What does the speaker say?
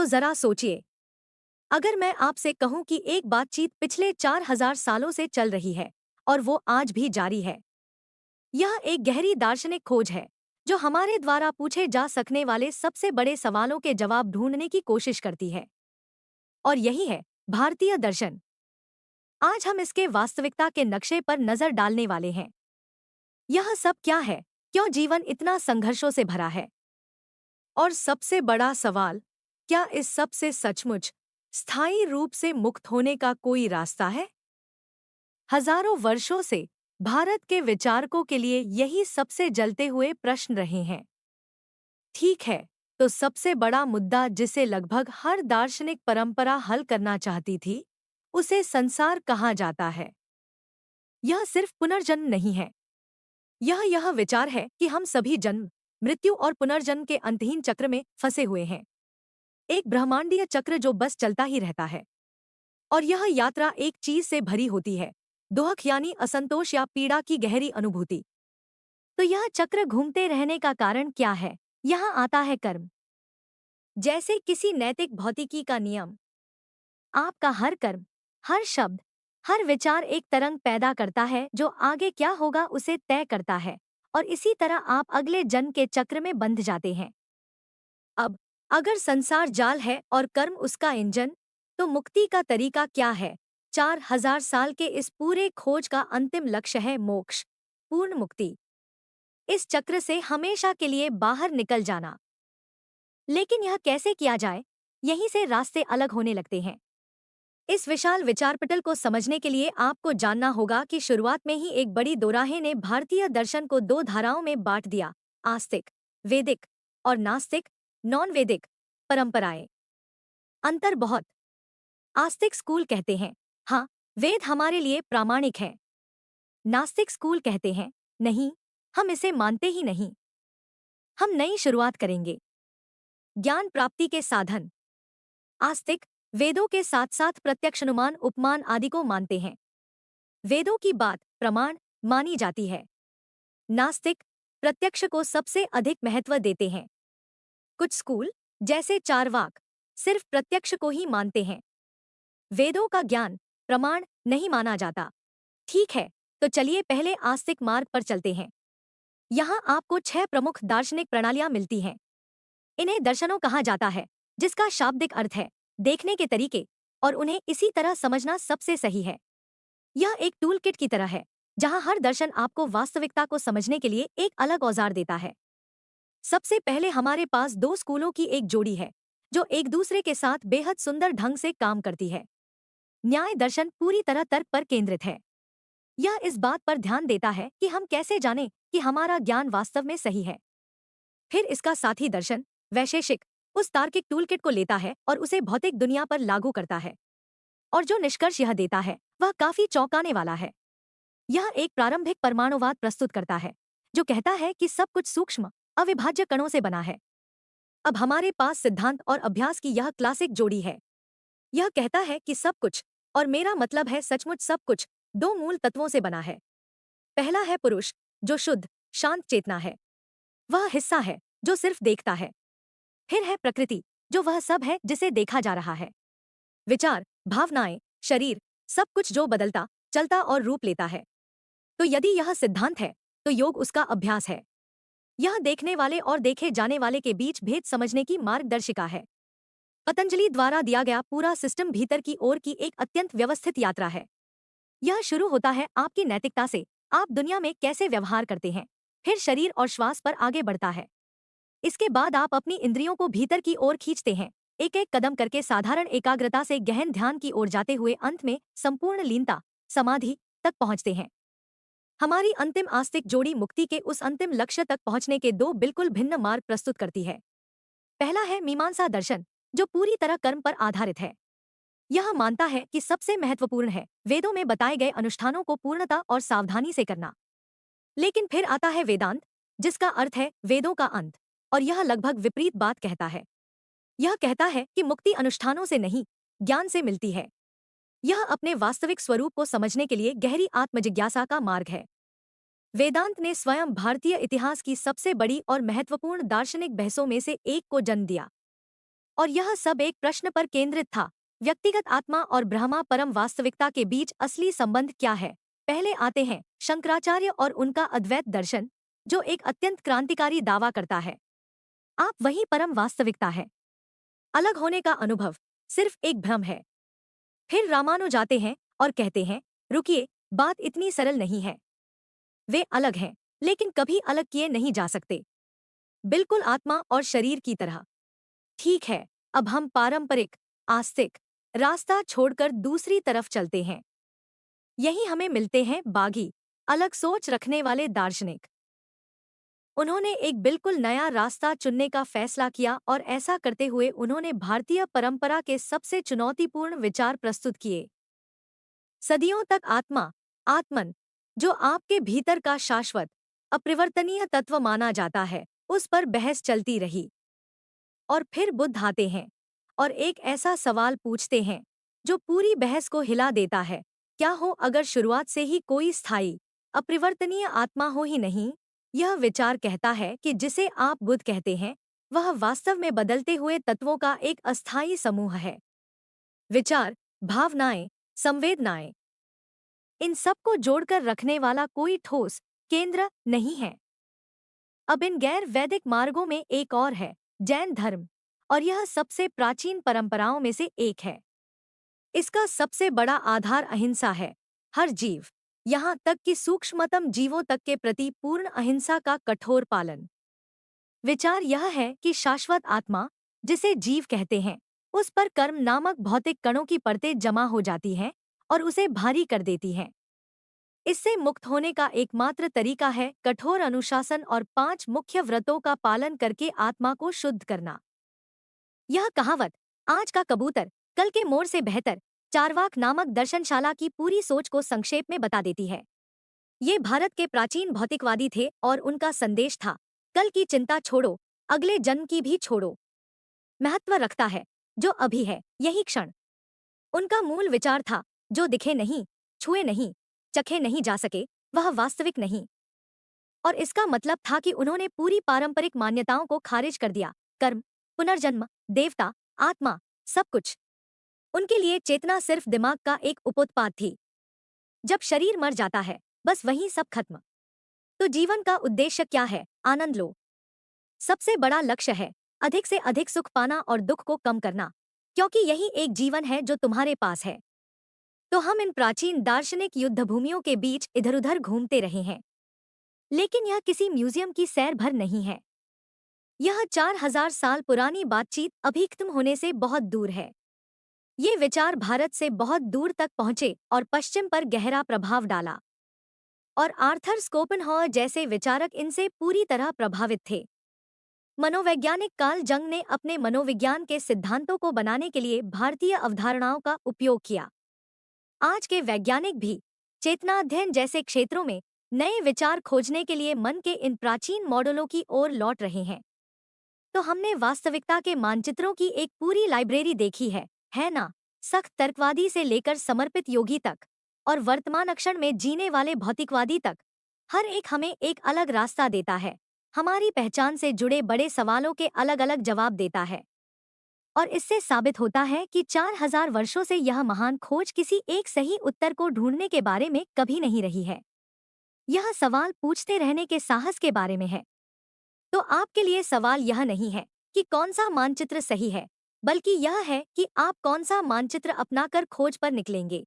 तो जरा सोचिए, अगर मैं आपसे कहूं कि एक बातचीत पिछले 4000 सालों से चल रही है और वो आज भी जारी है। यह एक गहरी दार्शनिक खोज है जो हमारे द्वारा पूछे जा सकने वाले सबसे बड़े सवालों के जवाब ढूंढने की कोशिश करती है। और यही है भारतीय दर्शन। आज हम इसके वास्तविकता के नक्शे पर नजर डालने वाले हैं। यह सब क्या है, क्यों जीवन इतना संघर्षों से भरा है, और सबसे बड़ा सवाल, क्या इस सब से सचमुच स्थायी रूप से मुक्त होने का कोई रास्ता है? हजारों वर्षों से भारत के विचारकों के लिए यही सबसे जलते हुए प्रश्न रहे हैं। ठीक है, तो सबसे बड़ा मुद्दा जिसे लगभग हर दार्शनिक परंपरा हल करना चाहती थी, उसे संसार कहा जाता है। यह सिर्फ पुनर्जन्म नहीं है। यह विचार है कि हम सभी जन्म, मृत्यु और पुनर्जन्म के अंतहीन चक्र में फंसे हुए हैं। एक ब्रह्मांडीय चक्र जो बस चलता ही रहता है। और यह यात्रा एक चीज से भरी होती है, दुख यानी असंतोष या पीड़ा की गहरी अनुभूति। तो यह चक्र घूमते रहने का कारण क्या है? यहाँ आता है कर्म। जैसे किसी नैतिक भौतिकी का नियम, आपका हर कर्म, हर शब्द, हर विचार एक तरंग पैदा करता है जो आगे क्या होगा उसे तय करता है। और इसी तरह आप अगले जन्म के चक्र में बंध जाते हैं। अब अगर संसार जाल है और कर्म उसका इंजन, तो मुक्ति का तरीका क्या है? 4000 साल के इस पूरे खोज का अंतिम लक्ष्य है मोक्ष, पूर्ण मुक्ति, इस चक्र से हमेशा के लिए बाहर निकल जाना। लेकिन यह कैसे किया जाए? यहीं से रास्ते अलग होने लगते हैं। इस विशाल विचारपटल को समझने के लिए आपको जानना होगा कि शुरुआत में ही एक बड़ी दोराहे ने भारतीय दर्शन को दो धाराओं में बांट दिया, आस्तिक, वैदिक, और नास्तिक, नॉन वैदिक परंपराएं। अंतर बहुत। आस्तिक स्कूल कहते हैं, हाँ, वेद हमारे लिए प्रामाणिक है। नास्तिक स्कूल कहते हैं, नहीं, हम इसे मानते ही नहीं। हम नई शुरुआत करेंगे। ज्ञान प्राप्ति के साधन। आस्तिक वेदों के साथ साथ प्रत्यक्षानुमान, उपमान आदि को मानते हैं। वेदों की बात प्रमाण मानी जाती है। नास्तिक प्रत्यक्ष को सबसे अधिक महत्व देते हैं। कुछ स्कूल, जैसे चारवाक, सिर्फ प्रत्यक्ष को ही मानते हैं। वेदों का ज्ञान प्रमाण नहीं माना जाता। ठीक है, तो चलिए पहले आस्तिक मार्ग पर चलते हैं। यहाँ आपको 6 प्रमुख दार्शनिक प्रणालियां मिलती हैं। इन्हें दर्शनों कहा जाता है, जिसका शाब्दिक अर्थ है देखने के तरीके, और उन्हें इसी तरह समझना सबसे सही है। यह एक टूल किट की तरह है, जहां हर दर्शन आपको वास्तविकता को समझने के लिए एक अलग औजार देता है। सबसे पहले हमारे पास दो स्कूलों की एक जोड़ी है, जो एक दूसरे के साथ बेहद सुंदर ढंग से काम करती है। न्याय दर्शन पूरी तरह तर्क पर केंद्रित है। यह इस बात पर ध्यान देता है कि हम कैसे जानें कि हमारा ज्ञान वास्तव में सही है। फिर इसका साथी दर्शन, वैशेषिक, उस तार्किक टूलकिट को लेता है और उसे भौतिक दुनिया पर लागू करता है। और जो निष्कर्ष यह देता है वह काफी चौंकाने वाला है। यह एक प्रारंभिक परमाणुवाद प्रस्तुत करता है, जो कहता है कि सब कुछ सूक्ष्म, अविभाज्य कणों से बना है। अब हमारे पास सिद्धांत और अभ्यास की यह क्लासिक जोड़ी है। यह कहता है कि सब कुछ, और मेरा मतलब है सचमुच सब कुछ, दो मूल तत्वों से बना है। पहला है पुरुष, जो शुद्ध, शांत चेतना है। वह हिस्सा है जो सिर्फ देखता है। फिर है प्रकृति, जो वह सब है जिसे देखा जा रहा है। विचार, भावनाएं, शरीर, सब कुछ जो बदलता, चलता और रूप लेता है। तो यदि यह सिद्धांत है, तो योग उसका अभ्यास है। यह देखने वाले और देखे जाने वाले के बीच भेद समझने की मार्गदर्शिका है। पतंजलि द्वारा दिया गया पूरा सिस्टम भीतर की ओर की एक अत्यंत व्यवस्थित यात्रा है। यह शुरू होता है आपकी नैतिकता से, आप दुनिया में कैसे व्यवहार करते हैं, फिर शरीर और श्वास पर आगे बढ़ता है। इसके बाद आप अपनी इंद्रियों को भीतर की ओर खींचते हैं, एक एक कदम करके साधारण एकाग्रता से गहन ध्यान की ओर जाते हुए अंत में संपूर्ण लीनता, समाधि तक पहुंचते हैं। हमारी अंतिम आस्तिक जोड़ी मुक्ति के उस अंतिम लक्ष्य तक पहुंचने के दो बिल्कुल भिन्न मार्ग प्रस्तुत करती है। पहला है मीमांसा दर्शन, जो पूरी तरह कर्म पर आधारित है। यह मानता है कि सबसे महत्वपूर्ण है वेदों में बताए गए अनुष्ठानों को पूर्णता और सावधानी से करना। लेकिन फिर आता है वेदांत, जिसका अर्थ है वेदों का अंत, और यह लगभग विपरीत बात कहता है। यह कहता है कि मुक्ति अनुष्ठानों से नहीं, ज्ञान से मिलती है। यह अपने वास्तविक स्वरूप को समझने के लिए गहरी आत्मजिज्ञासा का मार्ग है। वेदांत ने स्वयं भारतीय इतिहास की सबसे बड़ी और महत्वपूर्ण दार्शनिक बहसों में से एक को जन्म दिया। और यह सब एक प्रश्न पर केंद्रित था, व्यक्तिगत आत्मा और ब्रह्मा परम वास्तविकता के बीच असली संबंध क्या है। पहले आते हैं शंकराचार्य और उनका अद्वैत दर्शन, जो एक अत्यंत क्रांतिकारी दावा करता है आप वही परम वास्तविकता है, अलग होने का अनुभव सिर्फ एक भ्रम है। फिर रामानुज आते हैं और कहते हैं, रुकिए, बात इतनी सरल नहीं है। वे अलग हैं, लेकिन कभी अलग किए नहीं जा सकते, बिल्कुल आत्मा और शरीर की तरह। ठीक है, अब हम पारंपरिक आस्तिक रास्ता छोड़कर दूसरी तरफ चलते हैं। यहीं हमें मिलते हैं बागी, अलग सोच रखने वाले दार्शनिक। उन्होंने एक बिल्कुल नया रास्ता चुनने का फैसला किया और ऐसा करते हुए उन्होंने भारतीय परंपरा के सबसे चुनौतीपूर्ण विचार प्रस्तुत किए। सदियों तक आत्मा, आत्मन, जो आपके भीतर का शाश्वत अपरिवर्तनीय तत्व माना जाता है, उस पर बहस चलती रही। और फिर बुद्ध आते हैं और एक ऐसा सवाल पूछते हैं जो पूरी बहस को हिला देता है, क्या हो अगर शुरुआत से ही कोई स्थायी अपरिवर्तनीय आत्मा हो ही नहीं। यह विचार कहता है कि जिसे आप बुद्ध कहते हैं, वह वास्तव में बदलते हुए तत्वों का एक अस्थायी समूह है। विचार, भावनाएं, संवेदनाएं, इन सबको जोड़कर रखने वाला कोई ठोस केंद्र नहीं है। अब इन गैर वैदिक मार्गों में एक और है, जैन धर्म, और यह सबसे प्राचीन परंपराओं में से एक है। इसका सबसे बड़ा आधार अहिंसा है। हर जीव, यहाँ तक कि सूक्ष्मतम जीवों तक के प्रति पूर्ण अहिंसा का कठोर पालन। विचार यह है कि शाश्वत आत्मा, जिसे जीव कहते हैं, उस पर कर्म नामक भौतिक कणों की परतें जमा हो जाती हैं और उसे भारी कर देती हैं। इससे मुक्त होने का एकमात्र तरीका है कठोर अनुशासन और 5 मुख्य व्रतों का पालन करके आत्मा को शुद्ध करना। यह कहावत, आज का कबूतर कल के मोर से बेहतर, चारवाक नामक दर्शनशाला की पूरी सोच को संक्षेप में बता देती है। ये भारत के प्राचीन भौतिकवादी थे और उनका संदेश था, कल की चिंता छोड़ो, अगले जन्म की भी छोड़ो। महत्व रखता है जो अभी है, यही क्षण। उनका मूल विचार था, जो दिखे नहीं, छुए नहीं, चखे नहीं जा सके, वह वास्तविक नहीं। और इसका मतलब था कि उन्होंने पूरी पारंपरिक मान्यताओं को खारिज कर दिया। कर्म, पुनर्जन्म, देवता, आत्मा, सब कुछ। उनके लिए चेतना सिर्फ दिमाग का एक उपोत्पाद थी। जब शरीर मर जाता है, बस वहीं सब खत्म। तो जीवन का उद्देश्य क्या है? आनंद लो। सबसे बड़ा लक्ष्य है अधिक से अधिक सुख पाना और दुख को कम करना, क्योंकि यही एक जीवन है जो तुम्हारे पास है। तो हम इन प्राचीन दार्शनिक युद्धभूमियों के बीच इधर उधर घूमते रहे हैं, लेकिन यह किसी म्यूजियम की सैर भर नहीं है। यह 4000 साल पुरानी बातचीत अभी खत्म होने से बहुत दूर है। ये विचार भारत से बहुत दूर तक पहुंचे और पश्चिम पर गहरा प्रभाव डाला, और आर्थर स्कोपेनहॉवर जैसे विचारक इनसे पूरी तरह प्रभावित थे। मनोवैज्ञानिक कार्ल जंग ने अपने मनोविज्ञान के सिद्धांतों को बनाने के लिए भारतीय अवधारणाओं का उपयोग किया। आज के वैज्ञानिक भी चेतना अध्ययन जैसे क्षेत्रों में नए विचार खोजने के लिए मन के इन प्राचीन मॉडलों की ओर लौट रहे हैं। तो हमने वास्तविकता के मानचित्रों की एक पूरी लाइब्रेरी देखी है ना? सख्त तर्कवादी से लेकर समर्पित योगी तक, और वर्तमान क्षण में जीने वाले भौतिकवादी तक, हर एक हमें एक अलग रास्ता देता है, हमारी पहचान से जुड़े बड़े सवालों के अलग अलग जवाब देता है। और इससे साबित होता है कि 4000 वर्षों से यह महान खोज किसी एक सही उत्तर को ढूंढने के बारे में कभी नहीं रही है। यह सवाल पूछते रहने के साहस के बारे में है। तो आपके लिए सवाल यह नहीं है कि कौन सा मानचित्र सही है, बल्कि यह है कि आप कौन सा मानचित्र अपनाकर खोज पर निकलेंगे।